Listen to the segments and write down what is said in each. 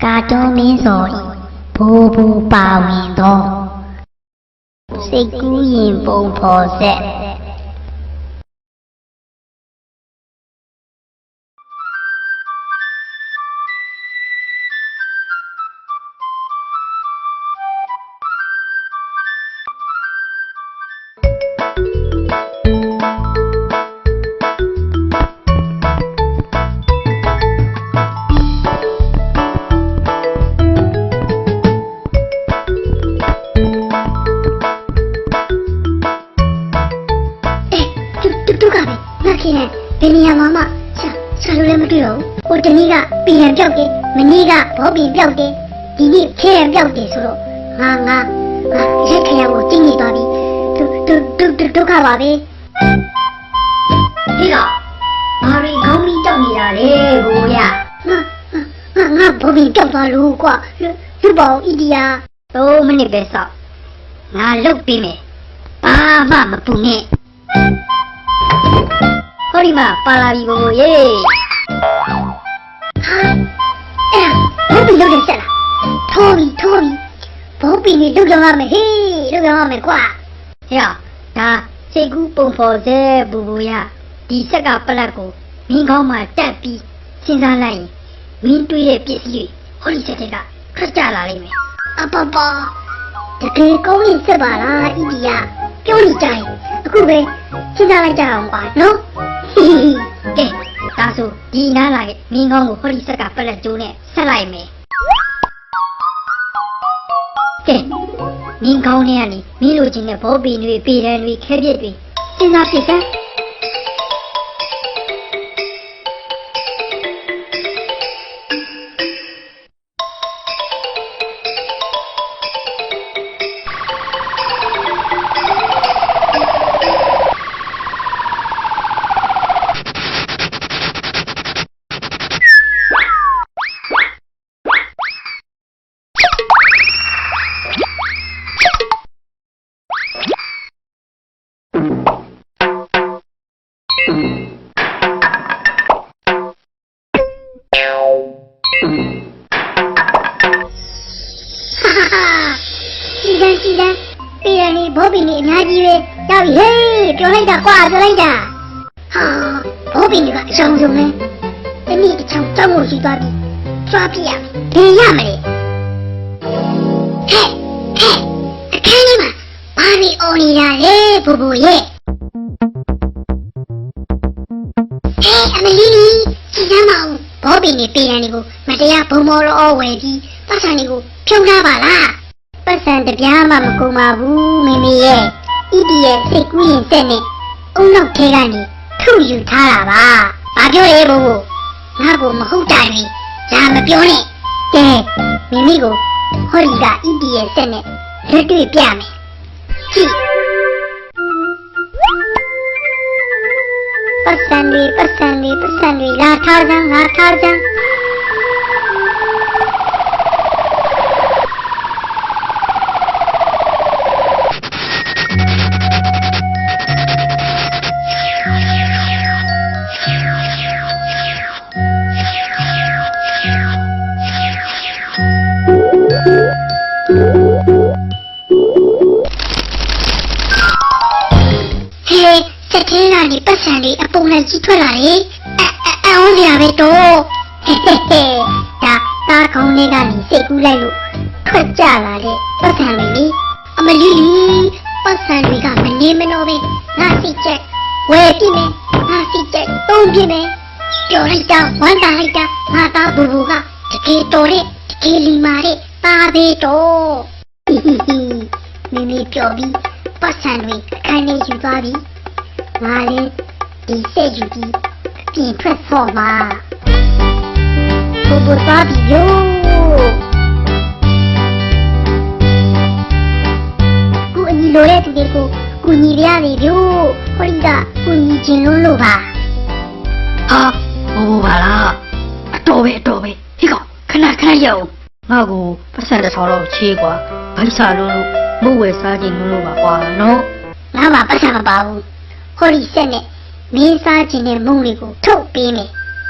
ကာတွန်းမင်းစော်ဤဘိုးဘိုးပါဝင်သောစိတ်ကူးရင်ပုံဖော်ဆက်ဘယ်နေရာမှာမှဆာလို့လည်းမတွေ့တော့ဘူးဟိုတနေ့ကပြည်ရန်ပြောက်တယ်မနေ့ကဘောပင်ပြောက်တယ်ဒီနေ့ခဲရန်ပြောက်တယ်ဆိုတော့ငါရက်ခရံကိုတင်းနေသွားပြီဒုက္ခပါပဲဒီကဘာရီခေါင်းမီတောက်နေတာလေဘိုးရငါဘောပင်ပြောက်သွားလို့ကွာလူပေါင်းဣဒီယာ3မိနစ်ပဲစောက်ငါလုတ်ပြီးမယ်ဘာမှမပူနဲ့ဟောဒီမှာပါလာပြီကိုရေဟာအဲ့ဒါဘုပ္ပိလုတ်နေစက်လားထိုးပြီဘုပ္ပိနေလုတ်ရမှာဟေးလုတ်ရမှာကွာဟဲ့ဒါစိတ်ကူးပုံဖော်စေဘူရဒီဆက်ကပလက်ကိုမင်းကောင်းမှတက်ပြီးစဉ်းစားလိုက်ရင်မင်းတွေးတဲ့ပစ္စည်းတွေဟောဒီစက်ကထွက်ကြလာလိမ့်မယ်အပပတကယ်ကောင်းရင်စက်ပါလားဣဒီယာပြောနေကြရင်အခုပဲစဉ်းစားလိုက်ကြအောင်ကွာနော်ကဲဒါဆိုဒီနားလာရဲ့မင်းကောင်းကိုဟောဒီဆက်ကပလက်ကျိုးနဲ့ဆက်လိုက်မယ်ကဲမင်းကောင်းနဲ့ကနေမင်းလိုချင်တဲ့ဘောပင်တွေပေတံတွေခဲပြက်တွေစဉ်းစားပြစ်စမ်းကြည်တန်းပြည်ရနေဘောပင်နေအများကြီးပဲရောက်ပြီဟေးပြောလိုက်တာကွာပြောလိုက်တာဟာဘောပင်ကအဆောင်ဆုံးပဲတနည်းတစ်ချောင်းတောင်းလို့ရှိသွားပြီကြွားပြရမယ်ဘယ်ရမလဲဟဲ့အခန်းလေးမှာဘာတွေအော်နေတာလဲဘူရဲ့ဟဲ့အမလီကြည်စမ်းမအောင်ဘောပင်နေပြည်ရနေကိုမတရားဘုံမောလောဝယ်ပြီးပတ်စံတွေကိုဖြုံထားပါလားပတ်စံတပြားမှမကုန်ပါဘူးမိမိရဲ့ဣဒီရဲ့စိတ်ကူးရင်တက်နဲ့အုံနောက်ထဲကနေထုယူထားတာပါဘာပြောရဲဘို့ငါ့ကိုမဟုတ်တာတွေဒါမပြောနဲ့ကဲမိမိကိုဟောဒီကဣဒီရဲ့စက်နဲ့လက်တွေ့ပြမယ်ကြည့်ပတ်စံတွေလာထားစမ်းငါထားစမ်းစက်ထဲကနေပတ်စံလေးအပုံနဲ့ကြီးထွက်လာတယ်အဝန်းစရာပဲတော့ဒါသားခေါင်းလေးကနေစိတ်ကူးလိုက်လို့ထွက်ကြလာတဲ့ပတ်စံလေးလေအမလီပတ်စံတွေကမနေမနှောပဲငါစိတ်ချက်ဝယ်ပြမယ်ငါစိတ်ချက်သုံးပြမယ်ပြောလိုက်တာဝမ်းသာလိုက်တာငါသားဘူကတကယ်တော်တဲ့တကယ်လီမာတဲ့သားသေးတော့မိမိပြောပြီးပတ်စံတွေအခန်းလေးယူသွားပြီငါလေးဒီစိတ်ယူပြီးပြင်ထွက်ဖို့မှာဘူသွားပြီယောကိုအညီလိုတဲ့သူတွေကိုကိုညီရရတယ်ယောဟိုဒီကကိုညီချင်းလို့ပါဟာဘူပါလားအတော်ပဲဟိကောင်ခဏရောက်ငါ့ကိုပတ်စံတစ်ထောင်လောက်ချေးကွာဘိုက်စာလို့မဟုတ်ဝယ်စားခြင်းလို့ပါကွာနော်ငါမှပတ်စံမပါဘူးဟိုဒီစက်နဲ့မင်းစားခြင်းနဲ့မုံလေးကိုထုတ်ပေးမယ်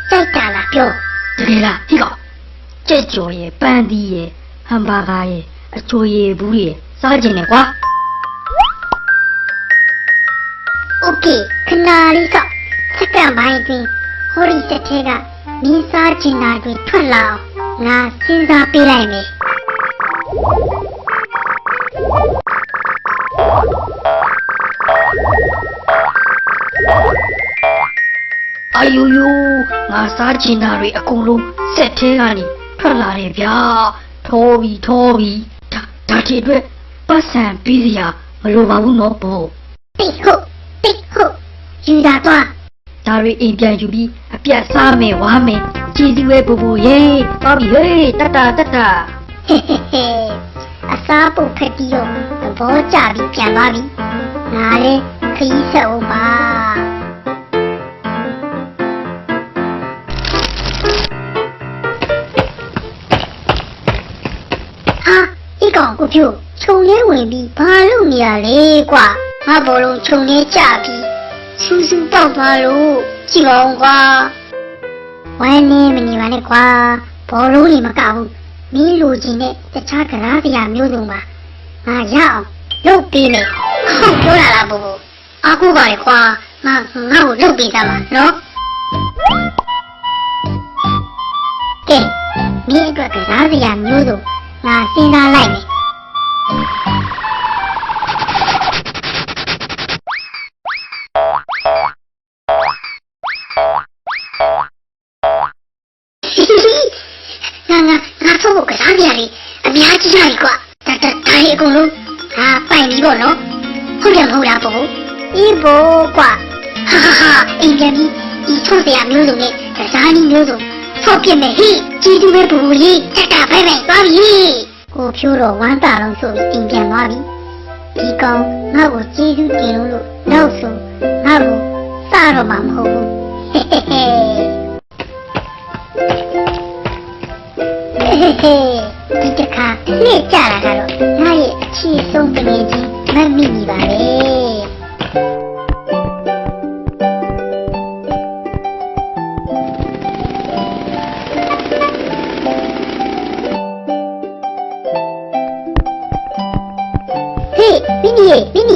ကြိုက်တာလားပြောတကယ်လားဟိကောင် ကြက်ကြော်ရဲ့ပန်းသီးရဲ့ဟမ်ဘာဂါရဲ့အချိုရည်ဘူးရဲ့စားကျင်တယ်ကွာ โอเคခဏလေးစောင့်စက္ကန့်ပိုင်းအတွင်းဟိုဒီတက်ထဲကမင်းစားချင်တာတွေထွက်လာအောင်ငါစဉ်းစားပေးလိုက်မယ် အာယိုယိုငါစားချင်တာတွေအကုန်လုံးစက်ထဲကနေထွက်လာတယ်ဗျာထောပြီးဒါဒီအတွက်ပတ်စံပြီးစရာမလိုပါဘူးနော်ဘော တိတ်ဟုတ်ယူတာတော့ ဒါတွေအိမ်ပြန်ယူပြီးအပြတ်စားမယ်ဝါမယ်ကြည်စီဝဲပူပူရေးသွားပြီဟေးတတ ဟဲအစားပုတ်ခက်တီးတော့သဘောကျပြီးပြန်သွားပြီငါလည်းခရီးဆက်အောင်ပါဟာဒီကောင်ကိုဖြိုးခြုံလေးဝင်ပြီးဘာလုပ်နေရလဲကွာငါဘောလုံးခြုံလေးကြပြီးစူးစူးပေါက်သွားလို့ကြည့်ပါဦးကွာဝမ်းနေမနေပါနဲ့ကွာဘောလုံးတွေမကဘူးမင်းလိုချင်တဲ့တခြားကရားစရာမျိုးစုံပါငါရအောင်လုပ်ပေးမယ်ဟုတ်ပြောလာလားဘူအခုပါလေကွာငါ့ကိုလုပ်ပေးသားပါနော်ကဲမင်းအတွက်ကရားစရာမျိုးစုံငါစဉ်းစားလိုက်မယ်ငါဖို့ကစားကြရလေအများကြီးရတယ်ကွာဒါလေးအကုန်လုံးငါပိုင်ပြီပေါ့နော်ဟုတ်တယ်မဟုတ်လားပေါ့အေးဘောကွာဟာအင်ပြန်ပြီးဒီထုံးစရာမျိုးစုံနဲ့ကစားနည်းမျိုးစုံဖောက်ပြမယ်ဟိကြီးတူပဲပူလေးတက်တာပဲသွားပြီကိုဖြိုးတော့ဝမ်းတာလုံးဆိုပြီးအင်ပြန်သွားပြီဒီကောင်ငါ့ကိုကြီးတူတင်လို့နောက်ဆိုငါ့ကိုစတော့မှမဟုတ်ဘူးဟဲ့ဒီတခါလှည့်ကြတာကတော့ငါရဲ့အချစ်ဆုံးတကယ်ကြီးမမိနေပါလေဟေးမင်းကြီးဟေးမင်း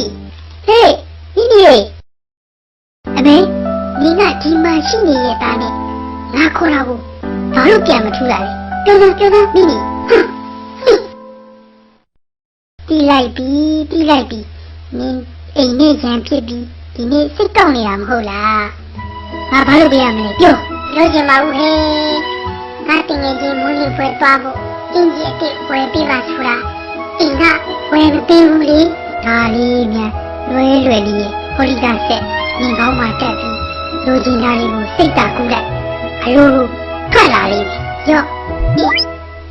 ကြီးအမေဒီကဒီမှာရှိနေရတာနဲ့ငါခေါ်တာကိုဘာလို့ပြန်မထူလာလဲပြောသားမိမိတီးလိုက်ပြီနင်းအိမ်နဲ့ရန်ဖြစ်ပြီးဒီနေ့စိတ်ကောက်နေတာမဟုတ်လားငါဘာလို့ပြရမလဲပြောချင်ပါဘူးဟဲ့ငါတင်ငယ်ချင်းမွေးလေးပွဲသွားဖို့အင်ကြီးအစ်ဝယ်ပြပါဆိုတာအိမ်ကဝယ်မပေးဘူးလေဒါလေးမြန်လွယ်လေးဟိုလီကဆက်နင်ကောင်းမှတက်ပြီးလိုချင်တာလေးကိုစိတ်တာကူးလိုက်အလိုလိုထွက်လာလိမ့်မယ်ရော့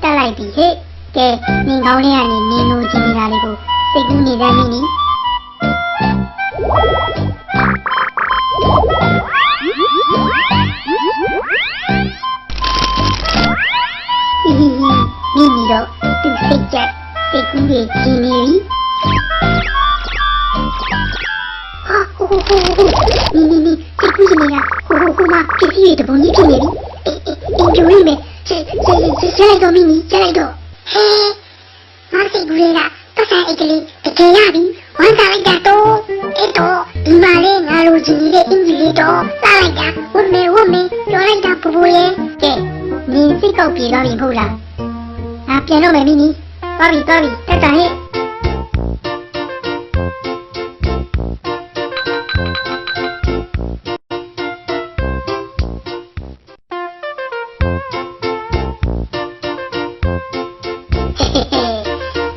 တက်လိုက်ပြီဟဲ့ကဲနင်ကောင်းလေးကနေနင်လိုချင်နေတာလေးကိုစိတ်ကူးနေတတ်နေနီမိမိတော့သူစိတ်ကြက်စိတ်ကူးရဲ့ကြီးနေပြီဟာဟိုစိတ်ကူးနေတာဟိုမှာဖြစ်စီတဲ့ဘုံကြီးဖြစ်နေပြီအင်ဂျိုးမယ်ကျလိုက်တော့မိမိကျလိုက်တော့ဟဲငါစိတ်ကူးလေးကပတ်စံအိတ်ကလေးတကယ်ရပြီဝမ်းသာလိုက်တာတော့အဲ့တော့ဒီမှာလေးငါလိုချင်နေတဲ့အင်ဂျီလေးတော့စားလိုက်တာဝတ်မယ်ပြောလိုက်တာပူရဲ့ကဲနင်စိတ်ကောက်ပြေသွားပြီမဟုတ်လားငါပြန်တော့မယ်မိမိသွားပြီတက်တာဟဲ့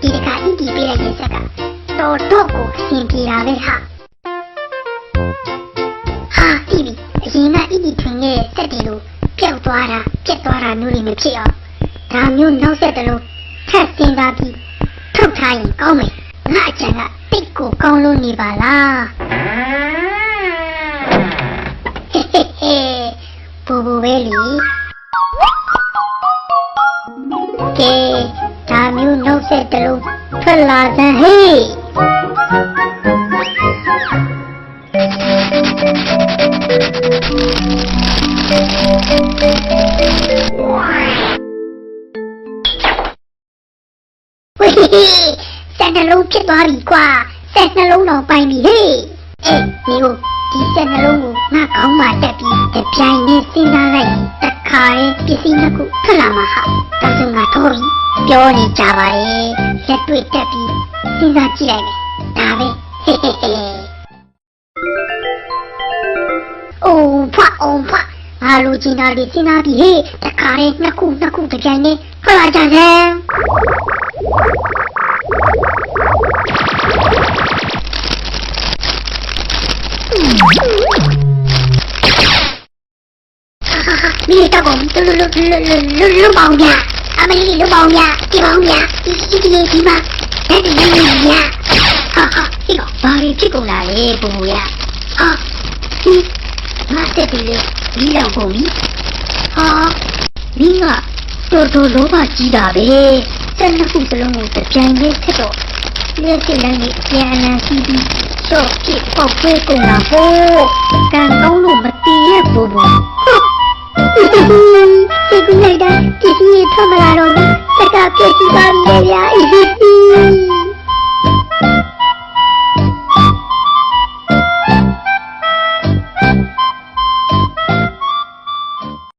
ဒီတခါအင်းဒီပေးလိုက်တဲ့ဆက်ကတော်ကိုအဆင်ပြေတာပဲဟာတီးပြီအရင်ကအင်းဒီထွင်ရဲ့စက်တွေလိုပျောက်သွားတာပြက်သွားတာမျိုးတွေမဖြစ်အောင်ဒါမျိုးနောက်ဆက်တလို့ထပ်စင်စားပြီးထုတ်ထားရင်ကောင်းမယ်ငါအချံကတိတ်ကိုကောင်းလို့နေပါလားပူပဲလေကဲဒါမျိုးနောက်ဆက်တလို့ထွက်လာစမ်းဟေး စက်နှလုံးဖြစ်သွားပြီကွာစက်နှလုံးတော့ပိုင်ပြီဟေးအေးဒီကိုဒီစက်နှလုံးကိုငါကောင်းမှတက်ပြီးတပြိုင်နဲ့စဉ်းစားလိုက်တခါရင်ပစ္စည်းနှစ်ခုထွက်လာမှာဟာဒါဆိုငါတော့ပြီပြောနေကြပါရဲ့လက်တွေ့တက်ပြီးစဉ်းစားကြည့်လိုက်မယ်ဒါပဲဟေးဟေးဟေးအိုးဖွာအားလိုချင်တာလေးစဉ်းစားပြီးဟေးတခါရင်နှစ်ခုတပြိုင်နဲ့ထွက်လာကြစမ်းမီးတော့ကုန်လူပေါင်းများအမလီလူပေါင်းများဒီပေါင်းများဒီမှာအဲ့ဒီများဟာဒီတော့ဘာဖြစ်ကုန်လာလဲဘုံရဟာငါတက်ပြီလေဒီလောက်ကုန်ပြီဟာမင်းကတော်လောဘကြီးတာပဲစက်နှစ်ခုစလုံးကိုတပြိုင်တည်းဖြစ်တော့လက်စစ်လမ်းကြီးပြန်အနံစီးပြီးတော့ဖြစ်ပေါက်ခွဲကုန်တာဟိုကံကောင်းလို့မတည်ရဲ့ဘုံစိတ်ကူးလိုက်တာပစ္စည်းထွက်မလာတော့ဘူးတက်ကပြည့်စုံပါ